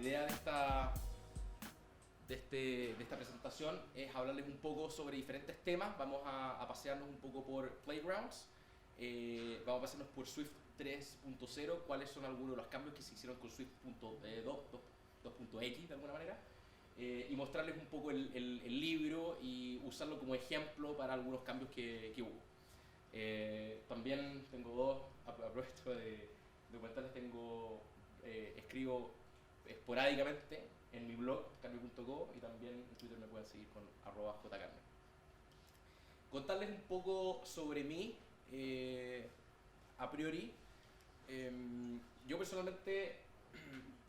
idea de esta presentación es hablarles un poco sobre diferentes temas. Vamos a pasearnos un poco por Playgrounds, vamos a pasearnos por Swift 3.0, cuáles son algunos de los cambios que se hicieron con Swift 2.x de alguna manera, y mostrarles un poco el libro y usarlo como ejemplo para algunos cambios que hubo. También tengo dos, aprovecho de comentarles, escribo esporádicamente en mi blog, carme.co, y también en Twitter me pueden seguir con @jcarme. Contarles un poco sobre mí, a priori. Yo personalmente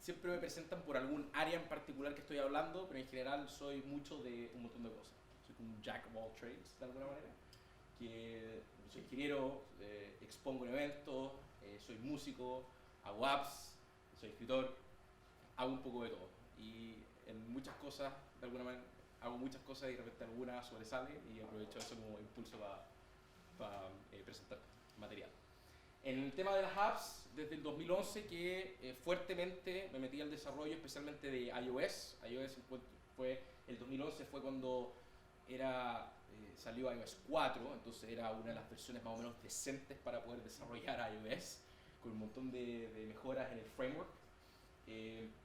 siempre me presentan por algún área en particular que estoy hablando, pero en general soy mucho de un montón de cosas. Soy como un jack of all trades, de alguna manera. Que soy ingeniero, expongo en eventos, soy músico, hago apps, soy escritor, hago un poco de todo. Y en muchas cosas, de alguna manera, hago muchas cosas y de repente alguna sobresale y aprovecho eso como impulso para presentar material. En el tema de las apps, desde el 2011 que fuertemente me metí al desarrollo, especialmente de iOS. El 2011 fue cuando salió iOS 4, entonces era una de las versiones más o menos decentes para poder desarrollar iOS, con un montón de mejoras en el framework.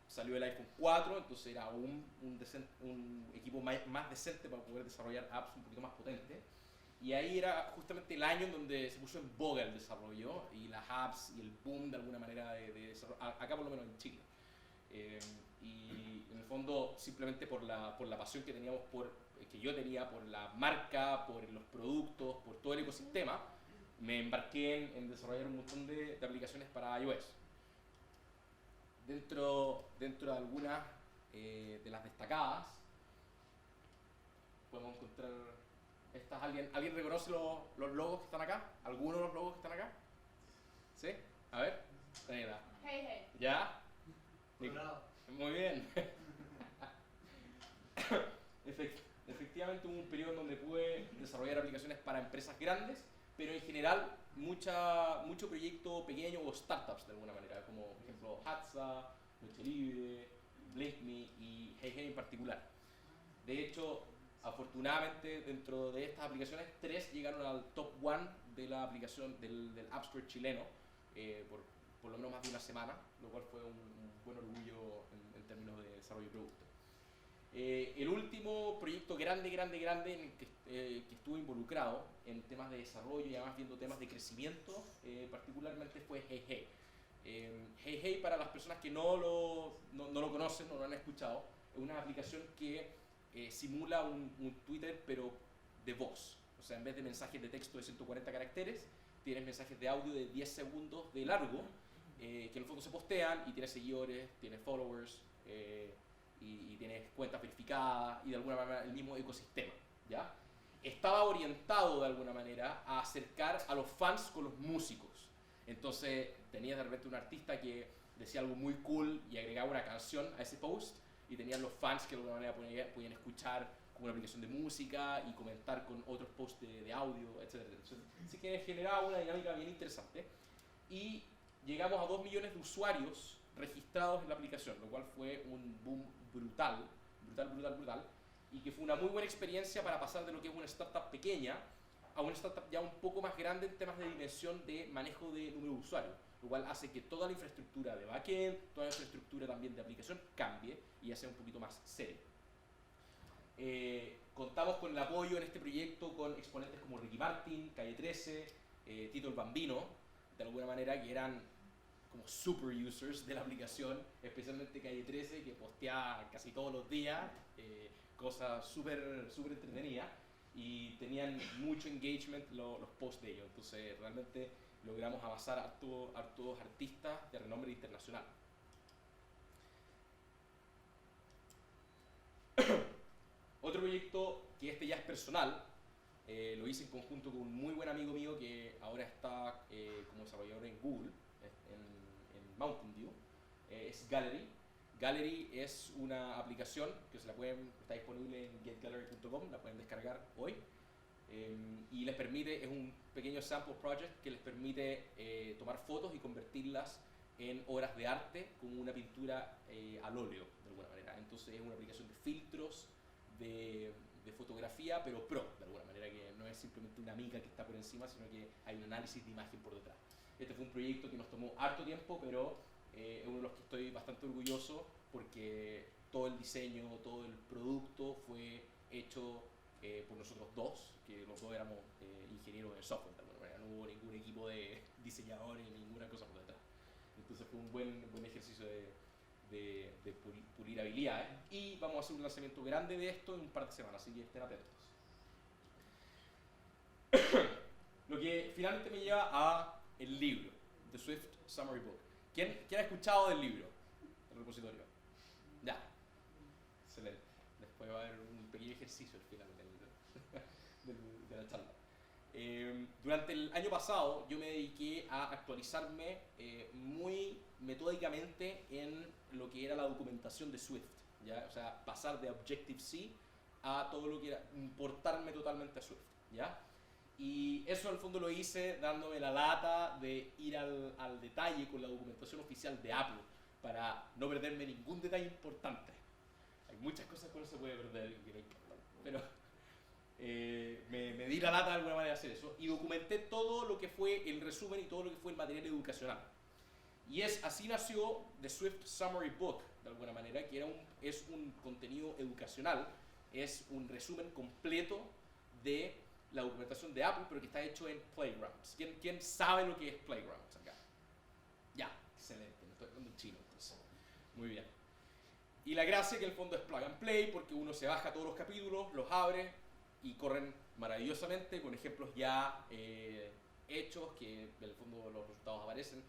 Salió el iPhone 4, entonces era un equipo más decente para poder desarrollar apps un poquito más potentes. Y ahí era justamente el año en donde se puso en boga el desarrollo y las apps y el boom de alguna manera de desarrollo, acá por lo menos en Chile. Y en el fondo simplemente por la pasión que yo tenía por la marca, por los productos, por todo el ecosistema, me embarqué en desarrollar un montón de aplicaciones para iOS. Dentro de algunas de las destacadas podemos encontrar estas. ¿Alguien reconoce los logos que están acá? ¿Algunos de los logos que están acá? ¿Sí? A ver, Daniela. Hey. ¿Ya? Colorado. Muy bien. Efectivamente hubo un periodo en donde pude desarrollar aplicaciones para empresas grandes, pero en general mucho proyecto pequeño o startups de alguna manera, como por ejemplo Hatsa, Noche Libre, BlinkMe y HeyHey en particular. De hecho, afortunadamente dentro de estas aplicaciones, 3 llegaron al top 1 de la aplicación del App Store chileno por lo menos más de una semana, lo cual fue un buen orgullo en términos de desarrollo de producto. El último proyecto grande en el que estuve involucrado en temas de desarrollo y además viendo temas de crecimiento, particularmente fue HeyHey. HeyHey, para las personas que no lo conocen o no lo han escuchado, es una aplicación que simula un Twitter pero de voz. O sea, en vez de mensajes de texto de 140 caracteres, tienes mensajes de audio de 10 segundos de largo, que en el fondo se postean y tienes seguidores, tienes followers, y tienes cuentas verificadas y de alguna manera el mismo ecosistema, ¿ya? Estaba orientado de alguna manera a acercar a los fans con los músicos. Entonces tenías de repente un artista que decía algo muy cool y agregaba una canción a ese post, y tenías los fans que de alguna manera podían escuchar como una aplicación de música y comentar con otros posts de audio, etc. Así que generaba una dinámica bien interesante. Y llegamos a 2 millones de usuarios registrados en la aplicación, lo cual fue un boom brutal, y que fue una muy buena experiencia para pasar de lo que es una startup pequeña a una startup ya un poco más grande en temas de dimensión de manejo de número de usuarios, lo cual hace que toda la infraestructura de backend, toda la infraestructura también de aplicación cambie y ya sea un poquito más seria. Contamos con el apoyo en este proyecto con exponentes como Ricky Martin, Calle 13, Tito el Bambino, de alguna manera, que eran como super users de la aplicación, especialmente Calle 13, que postea casi todos los días cosas súper entretenidas y tenían mucho engagement los posts de ellos. Entonces realmente logramos avanzar hartos artistas de renombre internacional. Otro proyecto que ya es personal, lo hice en conjunto con un muy buen amigo mío que ahora está como desarrollador en Google, en Mountain View, es Gallery. Gallery es una aplicación que está disponible en getgallery.com, la pueden descargar hoy, y les permite, es un pequeño sample project que les permite tomar fotos y convertirlas en obras de arte como una pintura al óleo, de alguna manera. Entonces es una aplicación de filtros, de fotografía, pero pro, de alguna manera, que no es simplemente una mica que está por encima, sino que hay un análisis de imagen por detrás. Este fue un proyecto que nos tomó harto tiempo, pero es uno de los que estoy bastante orgulloso, porque todo el diseño, todo el producto fue hecho por nosotros dos, que los dos éramos ingenieros en software, de alguna manera. No hubo ningún equipo de diseñadores ni ninguna cosa por detrás. Entonces fue un buen ejercicio de pulir habilidades, y vamos a hacer un lanzamiento grande de esto en un par de semanas, así que estén atentos. Lo que finalmente me lleva a el libro, The Swift Summary Book. ¿Quién ha escuchado del libro, del repositorio? Ya, excelente. Después va a haber un pequeño ejercicio al final de la charla. Durante el año pasado yo me dediqué a actualizarme muy metódicamente en lo que era la documentación de Swift, ¿ya? O sea, pasar de Objective-C a todo lo que era importarme totalmente a Swift, ¿ya? Y eso al fondo lo hice dándome la lata de ir al detalle con la documentación oficial de Apple para no perderme ningún detalle importante. Hay muchas cosas que uno se puede perder que no importan, pero me di la lata de alguna manera de hacer eso y documenté todo lo que fue el resumen y todo lo que fue el material educacional. Y así nació The Swift Summary Book, de alguna manera, que es un contenido educacional, es un resumen completo de la documentación de Apple, pero que está hecho en Playgrounds. ¿Quién sabe lo que es Playgrounds acá? Ya, excelente, me estoy hablando en chino entonces. Muy bien. Y la gracia es que el fondo es plug and play, porque uno se baja todos los capítulos, los abre y corren maravillosamente con ejemplos ya hechos, que en el fondo los resultados aparecen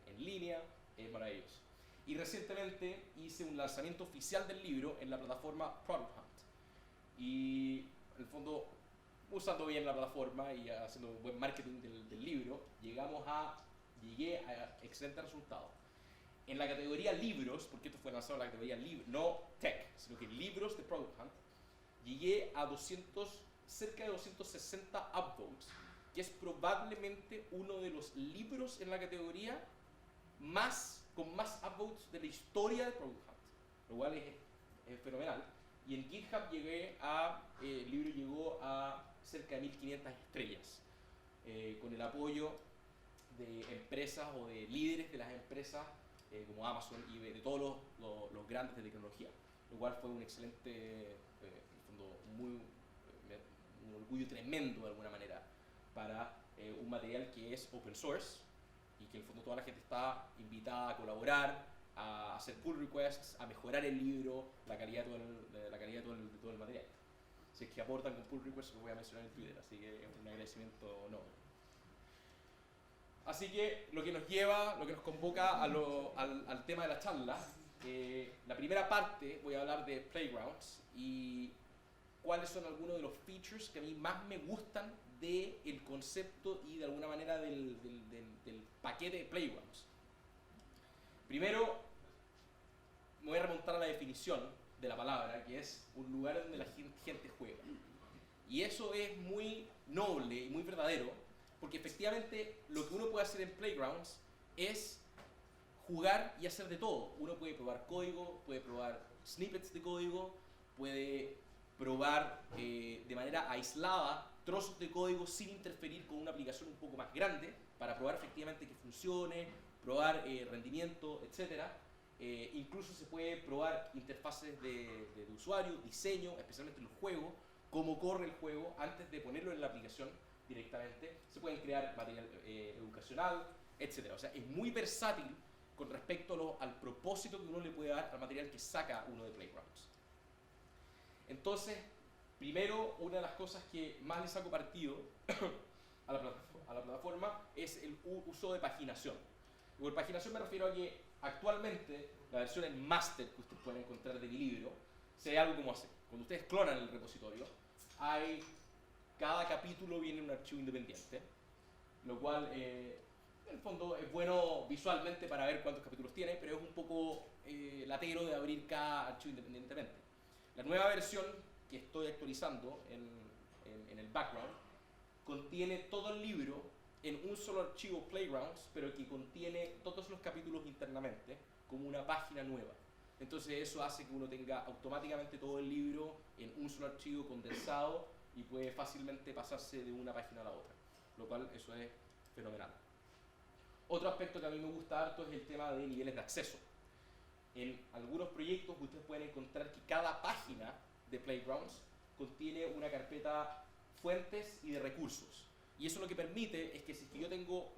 en línea, es maravilloso. Y recientemente hice un lanzamiento oficial del libro en la plataforma Product Hunt. Y en el fondo, usando bien la plataforma y haciendo un buen marketing del libro, llegué a excelentes resultados. En la categoría libros, porque esto fue lanzado en la categoría libros, no tech, sino que libros de Product Hunt, llegué a cerca de 260 upvotes, que es probablemente uno de los libros en la categoría con más upvotes de la historia de Product Hunt, lo cual es fenomenal. Y en GitHub el libro llegó a cerca de 1500 estrellas, con el apoyo de empresas o de líderes de las empresas como Amazon y de todos los grandes de tecnología, lo cual fue un excelente, un orgullo tremendo de alguna manera para un material que es open source y que en el fondo toda la gente está invitada a colaborar, a hacer pull requests, a mejorar el libro, la calidad de todo el material. Si es que aportan con pull requests, lo voy a mencionar en Twitter, así que es un agradecimiento enorme. Así que lo que nos convoca al tema de la charla, la primera parte voy a hablar de Playgrounds y cuáles son algunos de los features que a mí más me gustan del concepto y de alguna manera del paquete de Playgrounds. Primero, me voy a remontar a la definición de la palabra, que es un lugar donde la gente juega. Y eso es muy noble y muy verdadero, porque efectivamente lo que uno puede hacer en Playgrounds es jugar y hacer de todo. Uno puede probar código, puede probar snippets de código, puede probar de manera aislada trozos de código sin interferir con una aplicación un poco más grande para probar efectivamente que funcione, probar rendimiento, etc. Incluso se puede probar interfaces de usuario, diseño, especialmente en los juegos, cómo corre el juego antes de ponerlo en la aplicación directamente. Se pueden crear material educacional, etc. O sea, es muy versátil con respecto al propósito que uno le puede dar al material que saca uno de Playgrounds. Entonces, primero, una de las cosas que más le saco partido a la plataforma es el uso de paginación. Y por paginación me refiero a que actualmente la versión en master que ustedes pueden encontrar de mi libro se ve algo como así. Cuando ustedes clonan el repositorio, cada capítulo viene en un archivo independiente, lo cual en el fondo es bueno visualmente para ver cuántos capítulos tiene, pero es un poco latero de abrir cada archivo independientemente. La nueva versión que estoy actualizando en el background contiene todo el libro en un solo archivo Playgrounds, pero que contiene todos los capítulos internamente, como una página nueva. Entonces eso hace que uno tenga automáticamente todo el libro en un solo archivo condensado y puede fácilmente pasarse de una página a la otra, lo cual eso es fenomenal. Otro aspecto que a mí me gusta harto es el tema de niveles de acceso. En algunos proyectos ustedes pueden encontrar que cada página de Playgrounds contiene una carpeta fuentes y de recursos. Y eso lo que permite es que si yo tengo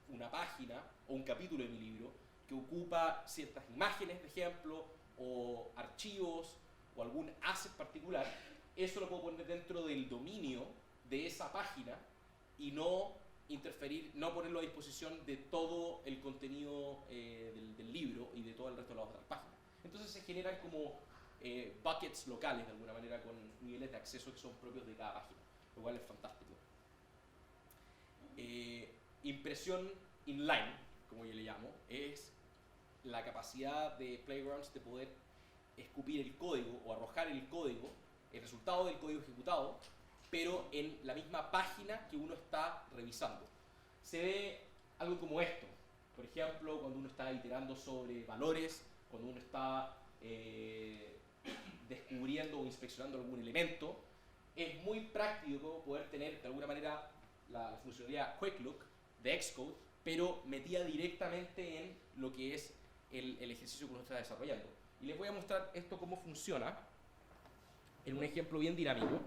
una página o un capítulo de mi libro que ocupa ciertas imágenes, por ejemplo, o archivos o algún asset particular, eso lo puedo poner dentro del dominio de esa página y no interferir, no ponerlo a disposición de todo el contenido del libro y de todo el resto de las otras páginas. Entonces se generan como buckets locales de alguna manera con niveles de acceso que son propios de cada página, lo cual es fantástico. Impresión inline, como yo le llamo, es la capacidad de Playgrounds de poder escupir el código o arrojar el código, el resultado del código ejecutado, pero en la misma página que uno está revisando. Se ve algo como esto, por ejemplo, cuando uno está iterando sobre valores, cuando uno está descubriendo o inspeccionando algún elemento, es muy práctico poder tener de alguna manera la funcionalidad Quick Look de Xcode, pero metida directamente en lo que es el ejercicio que uno está desarrollando. Y les voy a mostrar esto cómo funciona en un ejemplo bien dinámico.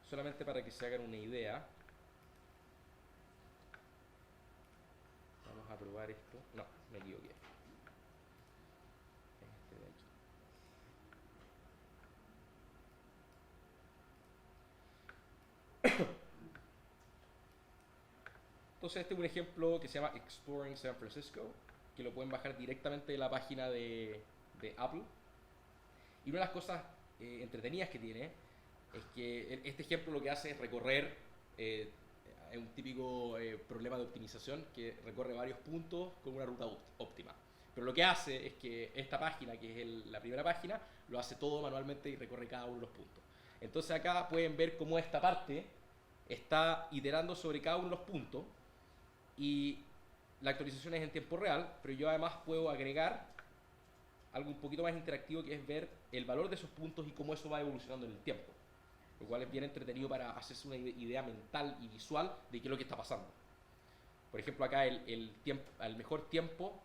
Solamente para que se hagan una idea. Vamos a probar esto. No, me equivoqué. Este de aquí. Entonces este es un ejemplo que se llama Exploring San Francisco, que lo pueden bajar directamente de la página de Apple. Y una de las cosas entretenidas que tiene es que este ejemplo lo que hace es recorrer un típico problema de optimización que recorre varios puntos con una ruta óptima. Pero lo que hace es que esta página, que es la primera página, lo hace todo manualmente y recorre cada uno de los puntos. Entonces acá pueden ver cómo esta parte está iterando sobre cada uno de los puntos y la actualización es en tiempo real, pero yo además puedo agregar algo un poquito más interactivo, que es ver el valor de esos puntos y cómo eso va evolucionando en el tiempo, lo cual es bien entretenido para hacerse una idea mental y visual de qué es lo que está pasando. Por ejemplo, acá el mejor tiempo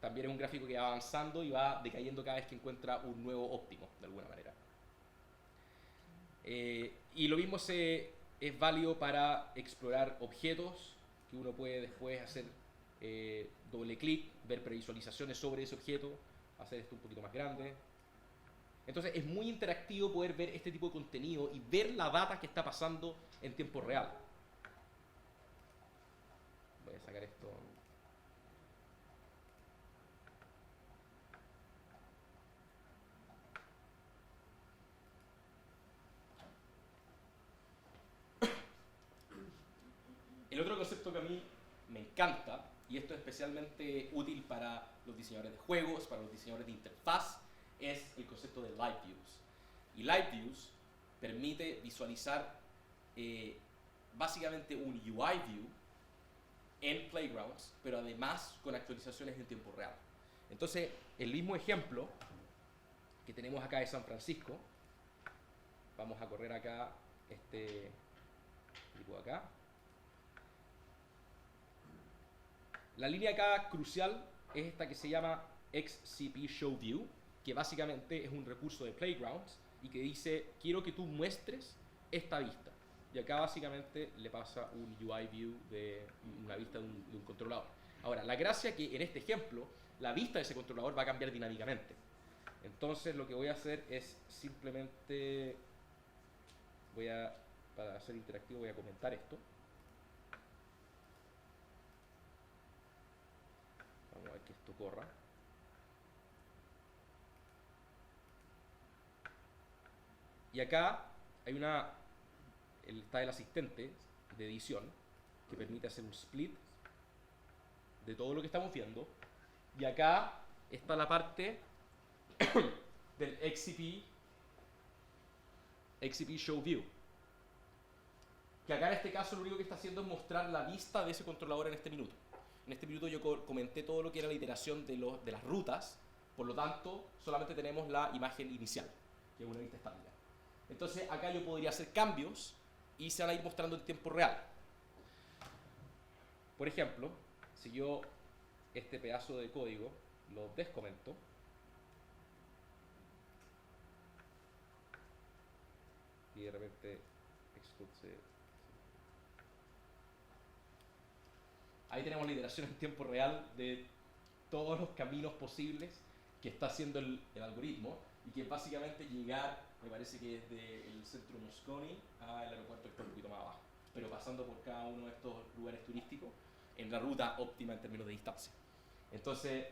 también es un gráfico que va avanzando y va decayendo cada vez que encuentra un nuevo óptimo, de alguna manera. Y lo mismo es válido para explorar objetos, que uno puede después hacer doble clic, ver previsualizaciones sobre ese objeto, hacer esto un poquito más grande. Entonces es muy interactivo poder ver este tipo de contenido y ver la data que está pasando en tiempo real. Voy a sacar esto. El otro concepto que a mí me encanta, y esto es especialmente útil para los diseñadores de juegos, para los diseñadores de interfaz, es el concepto de Live Views. Y Live Views permite visualizar básicamente un UI view en Playgrounds, pero además con actualizaciones en tiempo real. Entonces, el mismo ejemplo que tenemos acá de San Francisco, vamos a correr acá este tipo de acá. La línea acá crucial es esta que se llama XCP Show View, que básicamente es un recurso de Playgrounds y que dice, quiero que tú muestres esta vista. Y acá básicamente le pasa un UI view de una vista de un controlador. Ahora, la gracia es que en este ejemplo, la vista de ese controlador va a cambiar dinámicamente. Entonces lo que voy a hacer es simplemente, para hacer interactivo, voy a comentar esto. Vamos a ver que esto corra. Y acá hay está el asistente de edición que permite hacer un split de todo lo que estamos viendo. Y acá está la parte del XCP XCP Show View. Que acá en este caso lo único que está haciendo es mostrar la vista de ese controlador en este minuto. En este minuto yo comenté todo lo que era la iteración de las rutas, por lo tanto solamente tenemos la imagen inicial, que es una vista estática. Entonces acá yo podría hacer cambios y se van a ir mostrando en tiempo real. Por ejemplo, si yo este pedazo de código lo descomento, y de repente ahí tenemos la iteración en tiempo real de todos los caminos posibles que está haciendo el algoritmo, y que es básicamente llegar, me parece que desde el centro Mosconi al aeropuerto, que está un poquito más abajo, pero pasando por cada uno de estos lugares turísticos en la ruta óptima en términos de distancia. Entonces,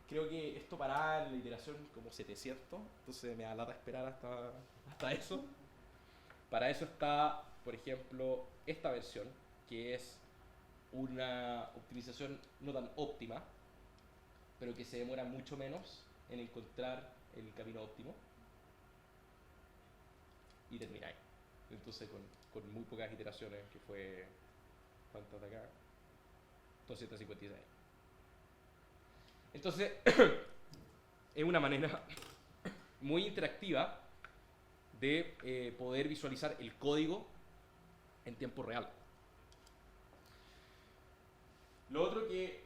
creo que esto para la iteración como 700, entonces me da lata esperar hasta eso. Para eso está, por ejemplo, esta versión, que es una optimización no tan óptima, pero que se demora mucho menos en encontrar el camino óptimo. Y termina ahí. Entonces con muy pocas iteraciones, que fue... ¿cuántas de acá? 256. Entonces, es una manera muy interactiva de poder visualizar el código en tiempo real. Lo otro que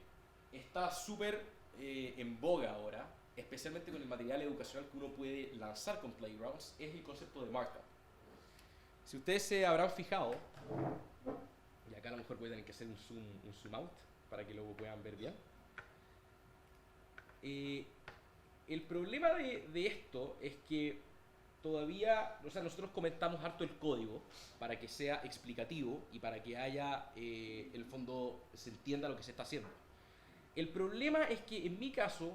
está súper en boga ahora, especialmente con el material educacional que uno puede lanzar con Playgrounds, es el concepto de markup. Si ustedes se habrán fijado, y acá a lo mejor voy a tener que hacer un zoom out para que lo puedan ver bien. El problema de esto es que todavía, o sea, nosotros comentamos harto el código para que sea explicativo y para que haya, el fondo, se entienda lo que se está haciendo. El problema es que en mi caso,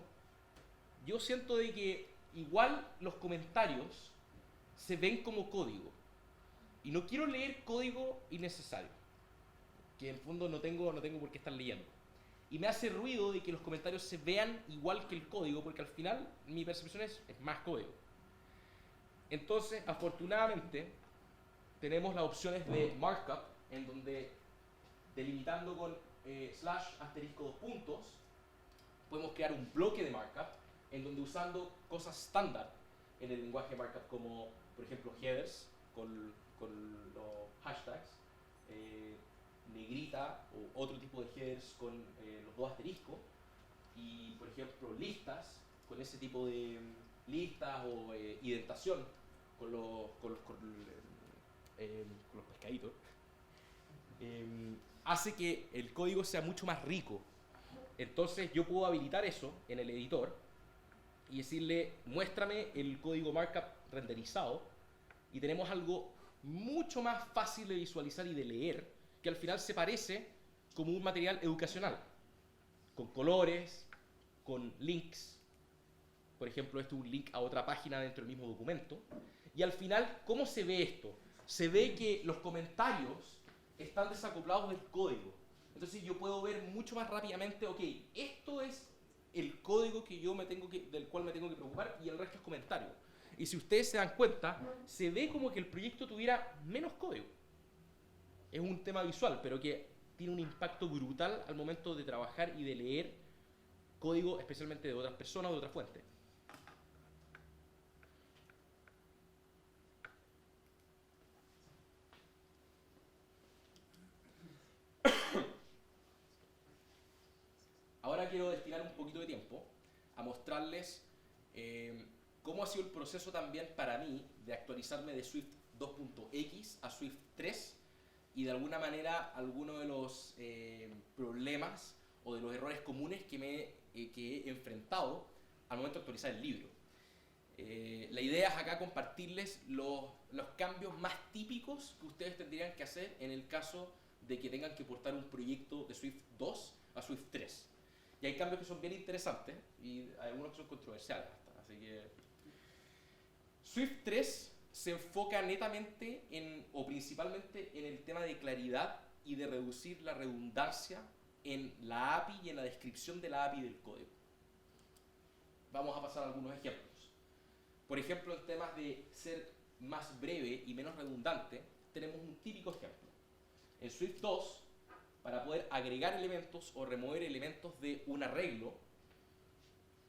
yo siento de que igual los comentarios se ven como código. Y no quiero leer código innecesario, que en el fondo no tengo por qué estar leyendo. Y me hace ruido de que los comentarios se vean igual que el código, porque al final mi percepción es más código. Entonces, afortunadamente, tenemos las opciones de markup, en donde, delimitando con slash asterisco 2 puntos, podemos crear un bloque de markup, en donde usando cosas estándar en el lenguaje markup, como por ejemplo headers con los hashtags, negrita o otro tipo de headers con los dos asteriscos, y por ejemplo listas con ese tipo de listas o indentación con los pescaditos, hace que el código sea mucho más rico. Entonces yo puedo habilitar eso en el editor y decirle, muéstrame el código markup renderizado, y tenemos algo mucho más fácil de visualizar y de leer, que al final se parece como un material educacional, con colores, con links. Por ejemplo, esto es un link a otra página dentro del mismo documento. Y al final, ¿cómo se ve esto? Se ve que los comentarios están desacoplados del código. Entonces yo puedo ver mucho más rápidamente, ok, esto es el código que del cual me tengo que preocupar, y el resto es comentario. Y si ustedes se dan cuenta, se ve como que el proyecto tuviera menos código. Es un tema visual, pero que tiene un impacto brutal al momento de trabajar y de leer código, especialmente de otras personas o de otras fuentes. Ahora quiero destinar un poquito de tiempo a mostrarles cómo ha sido el proceso también para mí de actualizarme de Swift 2.x a Swift 3, y de alguna manera algunos de los problemas o de los errores comunes que he enfrentado al momento de actualizar el libro. La idea es acá compartirles los cambios más típicos que ustedes tendrían que hacer en el caso de que tengan que portar un proyecto de Swift 2 a Swift 3. Y hay cambios que son bien interesantes y algunos que son controversiales hasta, así que Swift 3 se enfoca netamente o principalmente en el tema de claridad y de reducir la redundancia en la API y en la descripción de la API del código. Vamos a pasar a algunos ejemplos. Por ejemplo, en temas de ser más breve y menos redundante, tenemos un típico ejemplo. En Swift 2, para poder agregar elementos o remover elementos de un arreglo,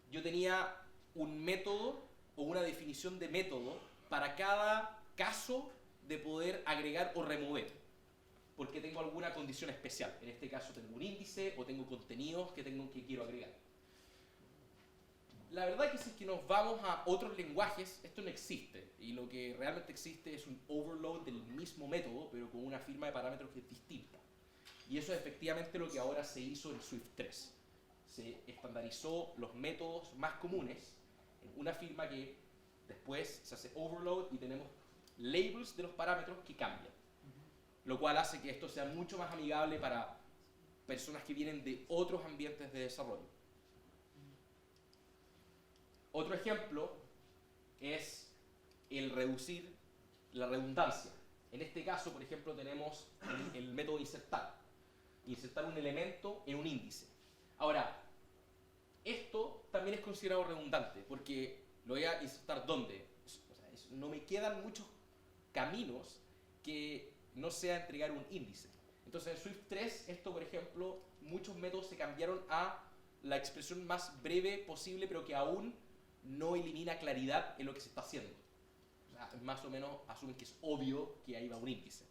yo tenía un método o una definición de método para cada caso de poder agregar o remover, porque tengo alguna condición especial. En este caso tengo un índice o tengo contenidos que quiero agregar. La verdad es que nos vamos a otros lenguajes, esto no existe, y lo que realmente existe es un overload del mismo método, pero con una firma de parámetros que es distinta. Y eso es efectivamente lo que ahora se hizo en Swift 3. Se estandarizó los métodos más comunes en una firma que después se hace overload y tenemos labels de los parámetros que cambian. Lo cual hace que esto sea mucho más amigable para personas que vienen de otros ambientes de desarrollo. Otro ejemplo es el reducir la redundancia. En este caso, por ejemplo, tenemos el método insertar. Insertar un elemento en un índice. Ahora, esto también es considerado redundante, porque lo voy a insertar ¿dónde? O sea, no me quedan muchos caminos que no sea entregar un índice. Entonces en Swift 3, esto por ejemplo, muchos métodos se cambiaron a la expresión más breve posible, pero que aún no elimina claridad en lo que se está haciendo. O sea, más o menos asumen que es obvio que ahí va un índice.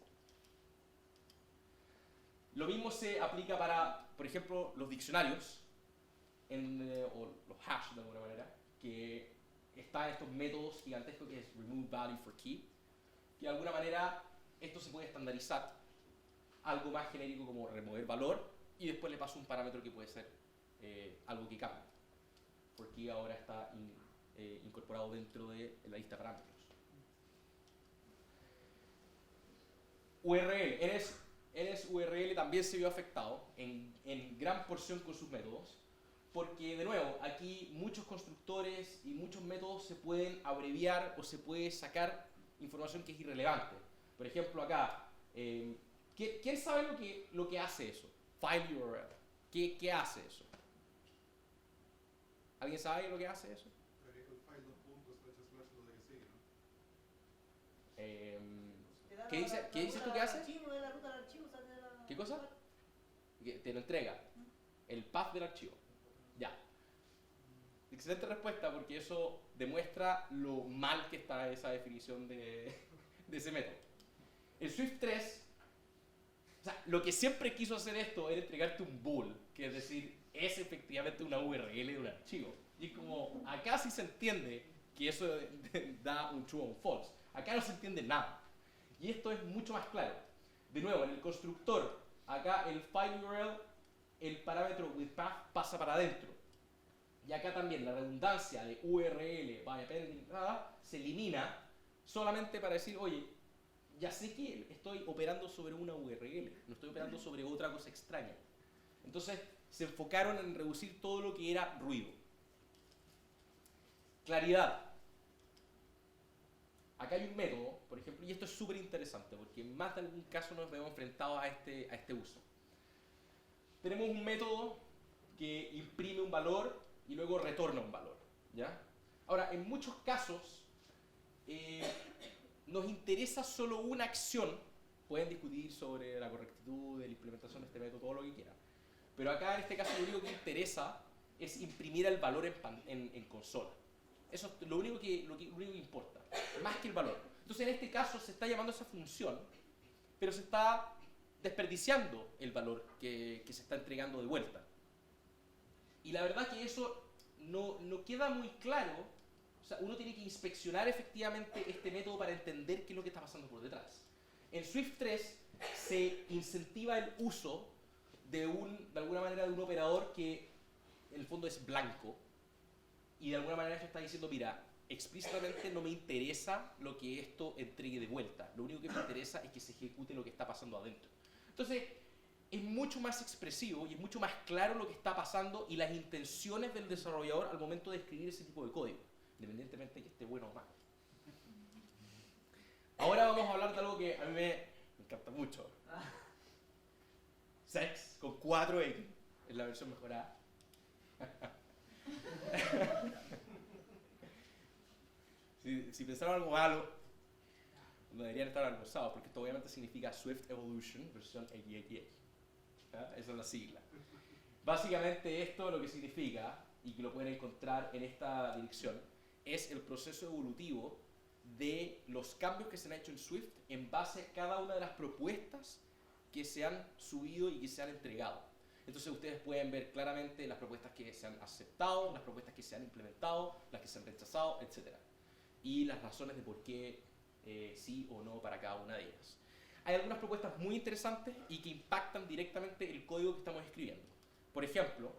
Lo mismo se aplica para, por ejemplo, los diccionarios, o los hash de alguna manera, que están estos métodos gigantescos que es remove value for key, que de alguna manera esto se puede estandarizar, algo más genérico como remover valor, y después le paso un parámetro que puede ser algo que cambie, porque ahora está incorporado dentro de la lista de parámetros. URL, NSURL también se vio afectado en gran porción con sus métodos, porque de nuevo, aquí muchos constructores y muchos métodos se pueden abreviar o se puede sacar información que es irrelevante. Por ejemplo acá, ¿quién sabe lo que hace eso? File URL. ¿Qué hace eso? ¿Alguien sabe lo que hace eso? ¿Qué dices tú que hace? ¿Qué cosa? Te lo entrega. El path del archivo. Ya. Excelente respuesta, porque eso demuestra lo mal que está esa definición de ese método. El Swift 3, o sea, lo que siempre quiso hacer esto era entregarte un bool, que es decir, es efectivamente una URL de un archivo. Y es como, acá sí se entiende que eso da un true o un false. Acá no se entiende nada. Y esto es mucho más claro. De nuevo, en el constructor, acá el file URL, el parámetro withPath pasa para adentro. Y acá también la redundancia de URL by appending se elimina solamente para decir, oye, ya sé que estoy operando sobre una URL, no estoy operando sobre otra cosa extraña. Entonces se enfocaron en reducir todo lo que era ruido. Claridad. Acá hay un método, por ejemplo, y esto es súper interesante porque en más de algún caso nos vemos enfrentados a este uso. Tenemos un método que imprime un valor y luego retorna un valor, ¿ya? Ahora, en muchos casos nos interesa solo una acción. Pueden discutir sobre la correctitud de la implementación de este método, todo lo que quieran. Pero acá, en este caso, lo único que interesa es imprimir el valor en consola. Eso es lo único que importa, más que el valor. Entonces, en este caso, se está llamando esa función, pero se está desperdiciando el valor que se está entregando de vuelta. Y la verdad que eso no queda muy claro. O sea, uno tiene que inspeccionar efectivamente este método para entender qué es lo que está pasando por detrás. En Swift 3 se incentiva el uso de alguna manera de un operador que en el fondo es blanco, y de alguna manera esto está diciendo, mira, explícitamente no me interesa lo que esto entregue de vuelta, lo único que me interesa es que se ejecute lo que está pasando adentro. Entonces, es mucho más expresivo y es mucho más claro lo que está pasando y las intenciones del desarrollador al momento de escribir ese tipo de código, independientemente de que esté bueno o malo. Ahora vamos a hablar de algo que a mí me encanta mucho. Sex con 4X, es la versión mejorada. Si pensaron algo malo, no deberían estar avergonzados, porque esto obviamente significa Swift Evolution versión XXX. ¿Ya? Esa es la sigla. Básicamente esto lo que significa, y que lo pueden encontrar en esta dirección, es el proceso evolutivo de los cambios que se han hecho en Swift en base a cada una de las propuestas que se han subido y que se han entregado. Entonces ustedes pueden ver claramente las propuestas que se han aceptado, las propuestas que se han implementado, las que se han rechazado, etc. Y las razones de por qué sí o no para cada una de ellas. Hay algunas propuestas muy interesantes y que impactan directamente el código que estamos escribiendo. Por ejemplo,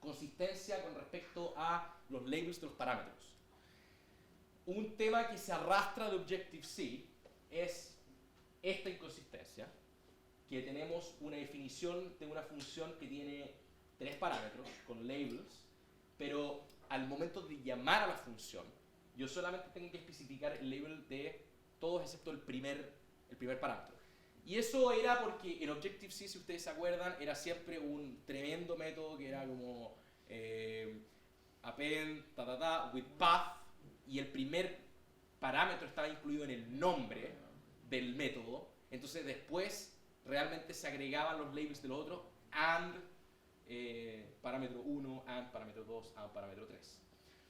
consistencia con respecto a los labels de los parámetros. Un tema que se arrastra de Objective-C es esta inconsistencia, que tenemos una definición de una función que tiene 3 parámetros con labels, pero al momento de llamar a la función, yo solamente tengo que especificar el label de todos excepto el primer parámetro. Y eso era porque en Objective-C, si ustedes se acuerdan, era siempre un tremendo método que era como append, with path, y el primer parámetro estaba incluido en el nombre del método. Entonces después realmente se agregaban los labels de los otros, and parámetro 1, and parámetro 2, and parámetro 3.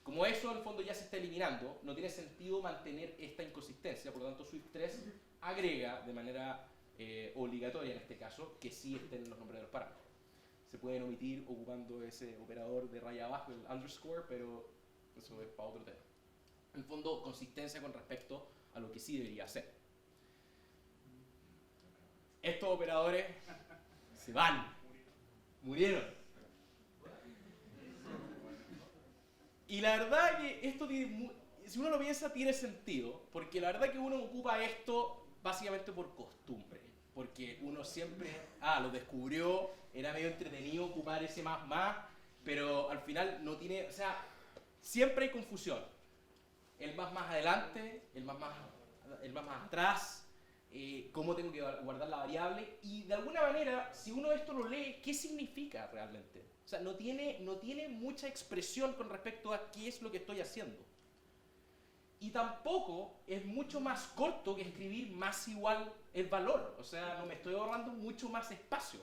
Como eso en el fondo ya se está eliminando, no tiene sentido mantener esta inconsistencia, por lo tanto Swift 3 agrega de manera obligatoria en este caso que sí estén los nombres de los parámetros. Se pueden omitir ocupando ese operador de raya abajo, el underscore, pero eso es para otro tema. En el fondo, consistencia con respecto a lo que sí debería ser. Estos operadores se van, murieron. Y la verdad que esto tiene, si uno lo piensa, tiene sentido, porque la verdad que uno ocupa esto básicamente por costumbre, porque uno siempre, lo descubrió, era medio entretenido ocupar ese más, pero al final no tiene, o sea, siempre hay confusión. El más adelante, el más atrás, cómo tengo que guardar la variable, y de alguna manera, si uno esto lo lee, ¿qué significa realmente? O sea, no tiene mucha expresión con respecto a qué es lo que estoy haciendo. Y tampoco es mucho más corto que escribir más igual el valor. O sea, no me estoy ahorrando mucho más espacio.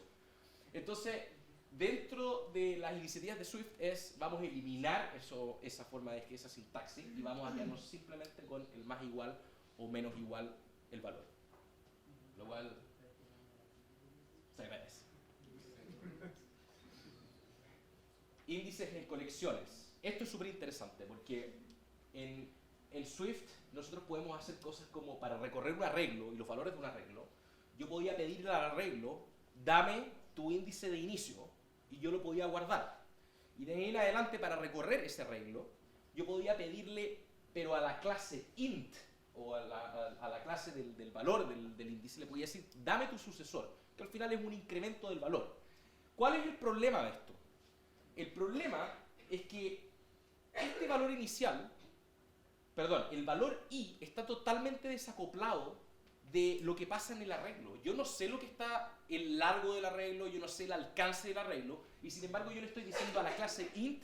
Entonces, dentro de las iniciativas de Swift vamos a eliminar esa forma de esa sintaxis y vamos a quedarnos simplemente con el más igual o menos igual el valor. Lo cual se agradece. Índices en colecciones. Esto es súper interesante porque en Swift nosotros podemos hacer cosas como para recorrer un arreglo y los valores de un arreglo. Yo podía pedirle al arreglo, dame tu índice de inicio, y yo lo podía guardar. Y de ahí en adelante, para recorrer ese arreglo, yo podía pedirle, pero a la clase int, o a la clase del valor del índice, le podía decir, dame tu sucesor, que al final es un incremento del valor. ¿Cuál es el problema de esto? El problema es que este valor inicial, el valor i está totalmente desacoplado de lo que pasa en el arreglo. Yo no sé lo que está el largo del arreglo, yo no sé el alcance del arreglo, y sin embargo yo le estoy diciendo a la clase int,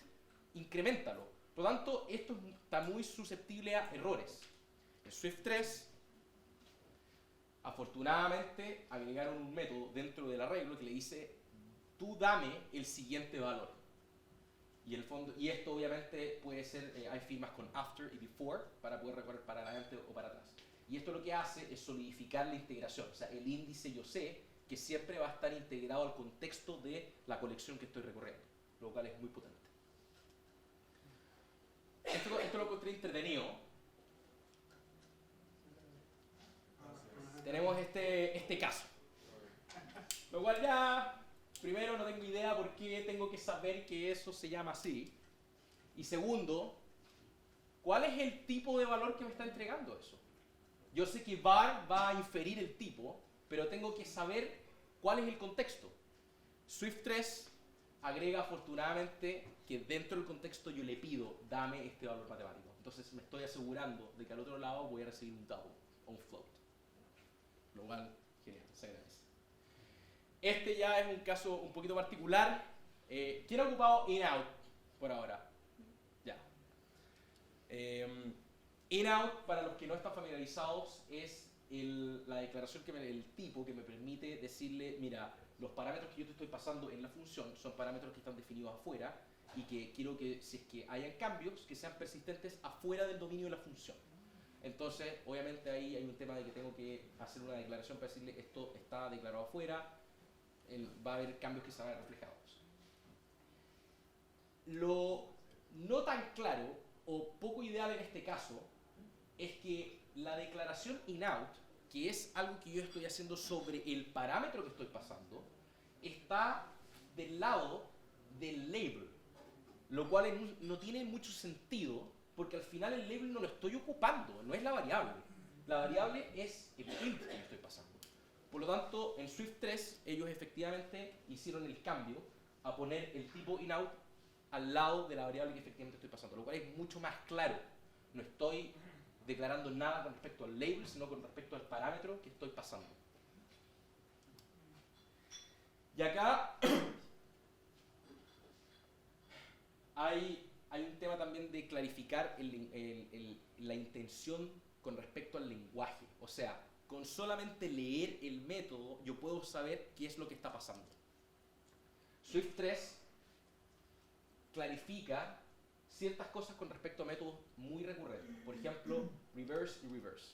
increméntalo. Por lo tanto, esto está muy susceptible a errores. En Swift 3, afortunadamente, agregaron un método dentro del arreglo que le dice, tú dame el siguiente valor. Y esto obviamente puede ser, hay firmas con after y before para poder recorrer para adelante o para atrás. Y esto lo que hace es solidificar la integración. O sea, el índice yo sé que siempre va a estar integrado al contexto de la colección que estoy recorriendo, lo cual es muy potente. Esto lo encontré entretenido. Tenemos este caso. Lo cual ya... Primero, no tengo idea por qué tengo que saber que eso se llama así. Y segundo, ¿cuál es el tipo de valor que me está entregando eso? Yo sé que var va a inferir el tipo, pero tengo que saber cuál es el contexto. Swift 3 agrega afortunadamente que dentro del contexto yo le pido, dame este valor matemático. Entonces me estoy asegurando de que al otro lado voy a recibir un double o un float. Lo cual, genial, se agradece. Este ya es un caso un poquito particular. ¿Quién ha ocupado in-out por ahora? Ya. In-out, para los que no están familiarizados, es la declaración, el tipo que me permite decirle, mira, los parámetros que yo te estoy pasando en la función son parámetros que están definidos afuera y que quiero que, si es que hayan cambios, que sean persistentes afuera del dominio de la función. Entonces, obviamente ahí hay un tema de que tengo que hacer una declaración para decirle esto está declarado afuera, va a haber cambios que se van a ver reflejados. Lo no tan claro o poco ideal en este caso es que la declaración in-out, que es algo que yo estoy haciendo sobre el parámetro que estoy pasando, está del lado del label, lo cual no tiene mucho sentido porque al final el label no lo estoy ocupando, no es la variable. La variable es el int que le estoy pasando. Por lo tanto, en Swift 3 ellos efectivamente hicieron el cambio a poner el tipo in-out al lado de la variable que efectivamente estoy pasando, lo cual es mucho más claro. No estoy declarando nada con respecto al label, sino con respecto al parámetro que estoy pasando. Y acá hay un tema también de clarificar la intención con respecto al lenguaje. O sea, con solamente leer el método yo puedo saber qué es lo que está pasando. Swift 3 clarifica ciertas cosas con respecto a métodos muy recurrentes. Por ejemplo, reverse y reverse.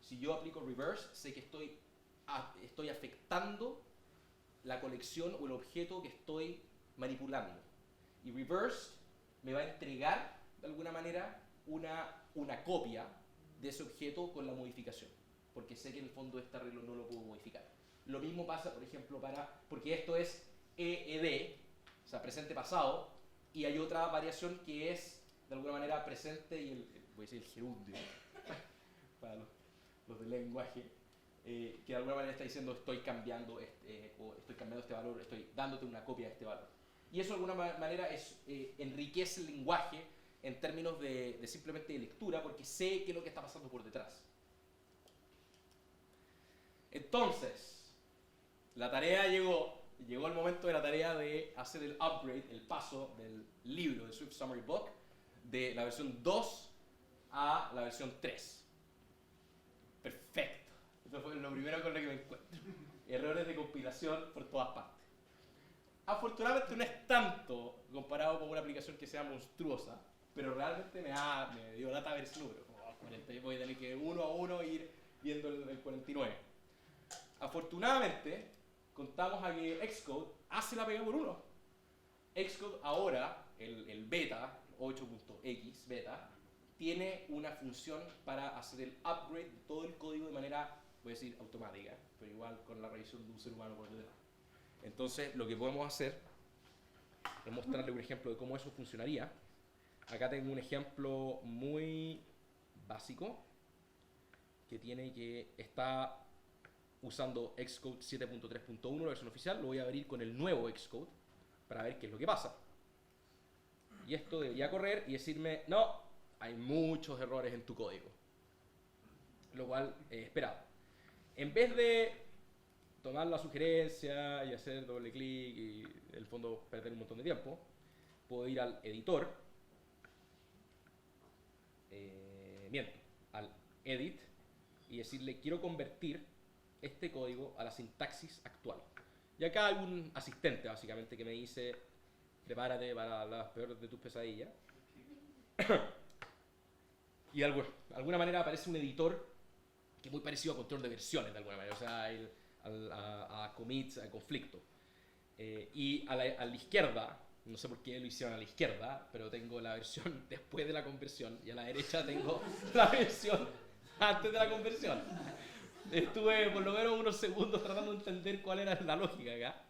Si yo aplico reverse, sé que estoy afectando la colección o el objeto que estoy manipulando. Y reverse me va a entregar, de alguna manera, una copia de ese objeto con la modificación. Porque sé que en el fondo este arreglo no lo puedo modificar. Lo mismo pasa, por ejemplo, porque esto es EED, o sea, presente pasado, y hay otra variación que es, de alguna manera, presente y voy a decir el gerundio, para los del lenguaje, que de alguna manera está diciendo estoy cambiando o estoy cambiando este valor, estoy dándote una copia de este valor. Y eso de alguna manera enriquece el lenguaje en términos de simplemente de lectura, porque sé qué es lo que está pasando por detrás. Entonces, la tarea llegó el momento de la tarea de hacer el upgrade, el paso del libro de Swift Summary Book de la versión 2 a la versión 3. Perfecto. Eso fue lo primero con lo que me encuentro. Errores de compilación por todas partes. Afortunadamente no es tanto comparado con una aplicación que sea monstruosa, pero realmente me dio lata ver ese número. Como 40, voy a tener que uno a uno ir viendo el 49. Afortunadamente, contamos a que Xcode hace la pega por uno. Xcode ahora, el beta, 8.x beta, tiene una función para hacer el upgrade de todo el código de manera, voy a decir, automática, pero igual con la revisión de un ser humano por detrás. Entonces, lo que podemos hacer es mostrarle un ejemplo de cómo eso funcionaría. Acá tengo un ejemplo muy básico que está usando Xcode 7.3.1, la versión oficial. Lo voy a abrir con el nuevo Xcode para ver qué es lo que pasa. Y esto debería correr y decirme, no, hay muchos errores en tu código. Lo cual es esperado. En vez de tomar la sugerencia y hacer doble clic y en el fondo perder un montón de tiempo, puedo ir al editor, al edit, y decirle quiero convertir este código a la sintaxis actual. Y acá hay un asistente básicamente que me dice prepárate para las peores de tus pesadillas. Y de alguna manera aparece un editor que es muy parecido a control de versiones de alguna manera, o sea, a commits, a conflicto. Y a la izquierda, no sé por qué lo hicieron a la izquierda, pero tengo la versión después de la conversión y a la derecha tengo la versión antes de la conversión. Estuve por lo menos unos segundos tratando de entender cuál era la lógica acá.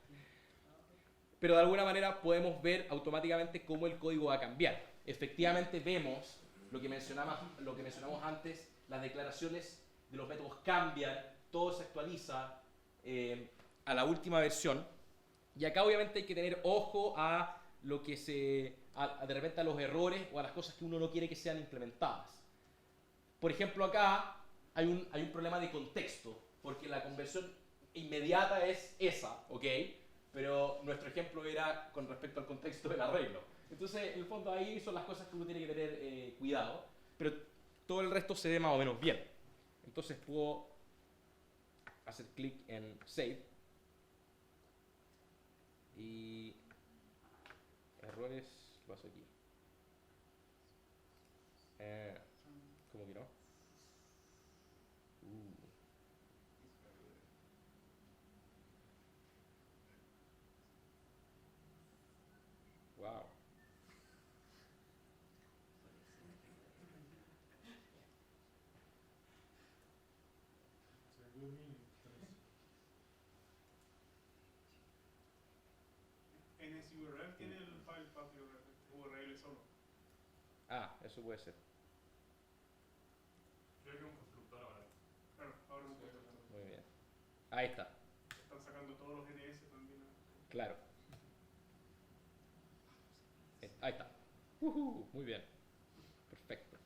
Pero de alguna manera podemos ver automáticamente cómo el código va a cambiar. Efectivamente vemos lo que mencionamos antes, las declaraciones de los métodos cambian, todo se actualiza a la última versión. Y acá obviamente hay que tener ojo a lo que de repente a los errores o a las cosas que uno no quiere que sean implementadas. Por ejemplo, acá hay un problema de contexto, porque la conversión inmediata es esa, ¿ok? Pero nuestro ejemplo era con respecto al contexto del arreglo. Entonces, en el fondo ahí son las cosas que uno tiene que tener cuidado. Pero todo el resto se ve más o menos bien. Entonces puedo hacer clic en Save y errores, lo paso aquí. ¿Cómo que no? Wow. En ese URL tiene el file path URL solo. Ah, eso puede ser. Creo que es un constructor ahora. Claro, ahora es un constructor. Muy bien. Ahí está. Están sacando todos los NS también. Claro. Ahí está. Muy bien. Perfecto.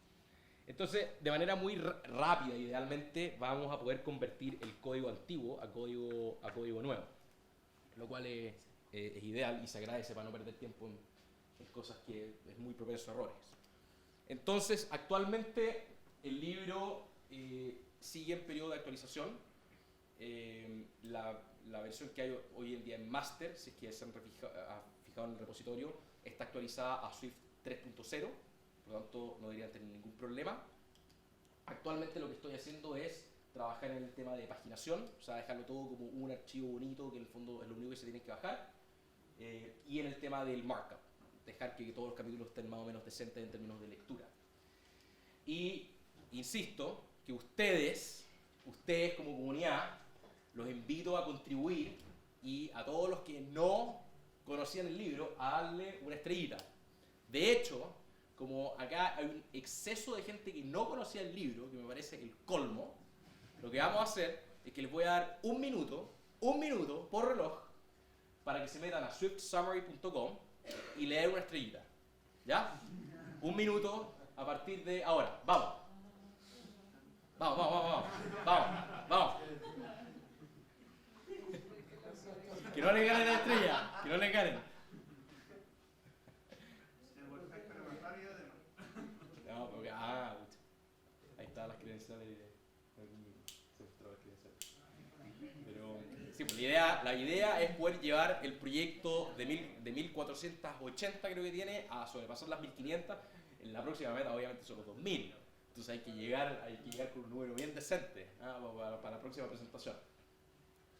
Entonces, de manera muy rápida, idealmente, vamos a poder convertir el código antiguo a código nuevo. Lo cual es ideal y se agradece para no perder tiempo en cosas que es muy propenso a errores. Entonces, actualmente el libro sigue en periodo de actualización. La versión que hay hoy en día en Master, si es que se han fijado en el repositorio, está actualizada a Swift 3.0, por lo tanto no deberían tener ningún problema. Actualmente lo que estoy haciendo es trabajar en el tema de paginación, o sea, dejarlo todo como un archivo bonito, que en el fondo es lo único que se tiene que bajar, y en el tema del markup, dejar que todos los capítulos estén más o menos decentes en términos de lectura. Y insisto que ustedes como comunidad, los invito a contribuir y a todos los que no conocían el libro, a darle una estrellita. De hecho, como acá hay un exceso de gente que no conocía el libro, que me parece el colmo, lo que vamos a hacer es que les voy a dar un minuto por reloj, para que se metan a swiftsummary.com y le den una estrellita. ¿Ya? Un minuto a partir de ahora. Vamos. Vamos. Que no le ganen la estrella. Que no le ganen. No, porque, ahí están las credenciales. Se mostró las credenciales. Pero, sí, pues la idea es poder llevar el proyecto de 1480, creo que tiene, a sobrepasar las 1500. En la próxima meta, obviamente, son los 2000. Entonces hay que llegar con un número bien decente para la próxima presentación.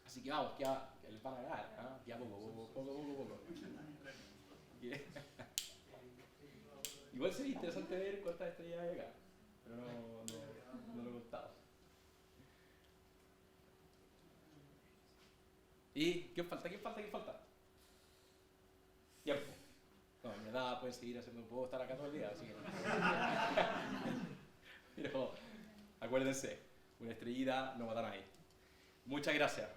Así que vamos, que les van a ganar, ya poco. Igual sería interesante ver cuántas estrellas hay acá, pero no lo he contado. ¿Y qué falta? Tiempo. No, en verdad pueden seguir haciendo, puedo estar acá todo el día, así que... Pero acuérdense, una estrellita no mata a nadie. Muchas gracias.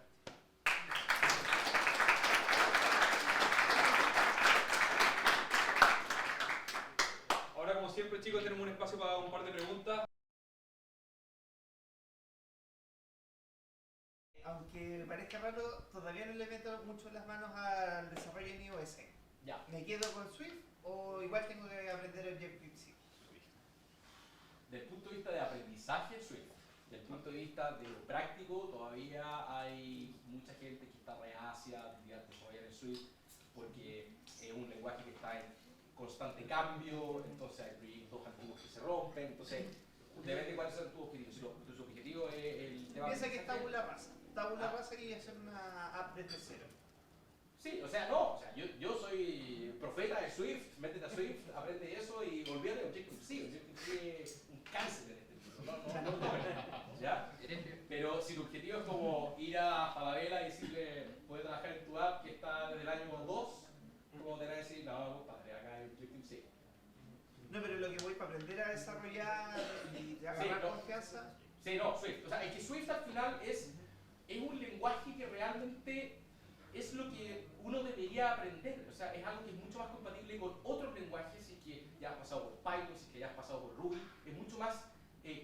Ahora, como siempre, chicos, tenemos un espacio para un par de preguntas. Aunque parezca raro, todavía no le meto mucho las manos al desarrollo en iOS. Ya. ¿Me quedo con Swift o igual tengo que aprender Objective-C? Desde el punto de vista de aprendizaje, Swift. Desde el punto de vista de lo práctico, todavía hay mucha gente que está reacia a desarrollar en Swift porque es un lenguaje que está en constante cambio, entonces hay proyectos antiguos que se rompen, entonces depende de cuáles son tus objetivos. Si tu objetivo es el tema... Piensa que es tabula rasa. Tabula rasa y hacer una app desde cero. Sí, yo soy profeta de Swift, métete a Swift, aprende eso y olvídate de Objective-C. Objective-C es un cáncer en este mundo, ¿ya? Pero si tu objetivo es como ir a Falabella y decirle, puedes trabajar en tu app que está desde el año 2, como te van a decir, no, compadre, acá hay Objective-C. No, pero lo que voy para aprender a desarrollar y agarrar confianza. Sí, no, Swift. O sea, es que Swift al final es un lenguaje que realmente es lo que uno debería aprender. O sea, es algo que es mucho más compatible con otros lenguajes, si es que ya has pasado por Python, si es que ya has pasado por Ruby. Es mucho más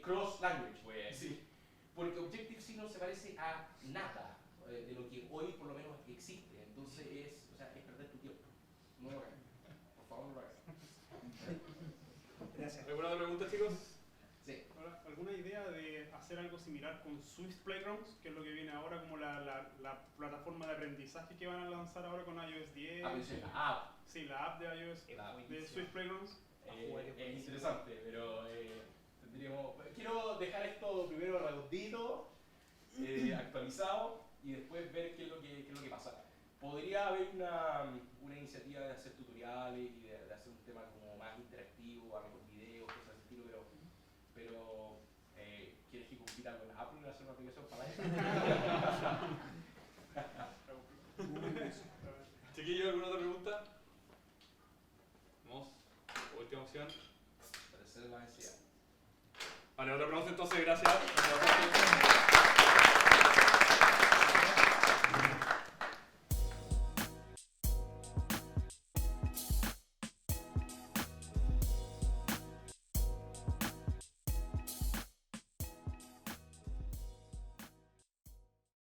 cross-language, voy a decir. Porque Objective-C no se parece a nada de lo que hoy por lo menos existe. Entonces es perder tu tiempo. No lo hagas. Por favor, no lo hagas. Gracias. ¿Alguna otra pregunta, chicos? Sí. tirar con Swift Playgrounds, que es lo que viene ahora como la plataforma de aprendizaje que van a lanzar ahora con iOS 10. Atención, la app. Sí, la app de iOS, La app. de Swift Playgrounds. Es interesante, pero tendríamos... Quiero dejar esto primero redondito, actualizado, y después ver qué es lo que pasa. Podría haber una iniciativa de hacer tutoriales y de hacer un tema como más interactivo, a mejor videos, cosas de ese estilo, pero ¿quieres que compita con Apple y hacer una aplicación para eso? Chiquillos, ¿alguna otra pregunta? Vamos, última opción. Para ser más ansiedad. Vale, otro aplauso entonces, gracias.